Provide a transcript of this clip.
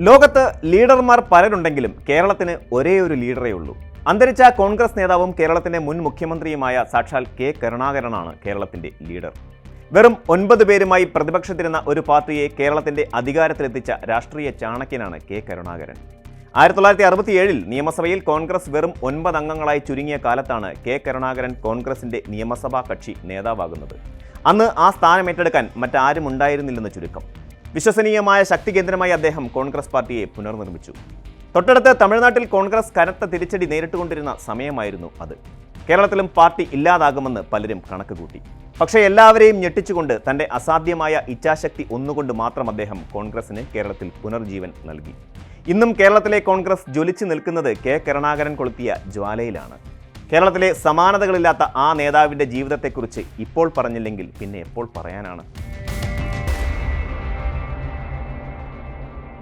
ലോകത്ത് ലീഡർമാർ പലരുണ്ടെങ്കിലും കേരളത്തിന് ഒരേ ഒരു ലീഡറേ ഉള്ളൂ. അന്തരിച്ച കോൺഗ്രസ് നേതാവും കേരളത്തിന്റെ മുൻ മുഖ്യമന്ത്രിയുമായ സാക്ഷാൽ കെ കരുണാകരനാണ് കേരളത്തിന്റെ ലീഡർ. വെറും 9 പേരുമായി പ്രതിപക്ഷത്തിരുന്ന ഒരു പാർട്ടിയെ കേരളത്തിന്റെ അധികാരത്തിലെത്തിച്ച രാഷ്ട്രീയ ചാണക്യനാണ് കെ കരുണാകരൻ. 1967 നിയമസഭയിൽ കോൺഗ്രസ് വെറും 9 അംഗങ്ങളായി ചുരുങ്ങിയ കാലത്താണ് കെ കരുണാകരൻ കോൺഗ്രസിന്റെ നിയമസഭാ കക്ഷി നേതാവാകുന്നത്. അന്ന് ആ സ്ഥാനം ഏറ്റെടുക്കാൻ മറ്റാരും ഉണ്ടായിരുന്നില്ലെന്ന് ചുരുക്കം. വിശ്വസനീയമായ ശക്തി കേന്ദ്രമായി അദ്ദേഹം കോൺഗ്രസ് പാർട്ടിയെ പുനർനിർമ്മിച്ചു. തൊട്ടടുത്ത് തമിഴ്നാട്ടിൽ കോൺഗ്രസ് കനത്ത തിരിച്ചടി നേരിട്ടുകൊണ്ടിരുന്ന സമയമായിരുന്നു അത്. കേരളത്തിലും പാർട്ടി ഇല്ലാതാകുമെന്ന് പലരും കണക്ക് കൂട്ടി. പക്ഷേ എല്ലാവരെയും ഞെട്ടിച്ചുകൊണ്ട് തൻ്റെ അസാധ്യമായ ഇച്ഛാശക്തി ഒന്നുകൊണ്ട് മാത്രം അദ്ദേഹം കോൺഗ്രസിന് കേരളത്തിൽ പുനർജീവൻ നൽകി. ഇന്നും കേരളത്തിലെ കോൺഗ്രസ് ജ്വലിച്ചു നിൽക്കുന്നത് കെ കരുണാകരൻ കൊളുത്തിയ ജ്വാലയിലാണ്. കേരളത്തിലെ സമാനതകളില്ലാത്ത ആ നേതാവിൻ്റെ ജീവിതത്തെക്കുറിച്ച് ഇപ്പോൾ പറഞ്ഞില്ലെങ്കിൽ പിന്നെ എപ്പോൾ പറയാനാണ്?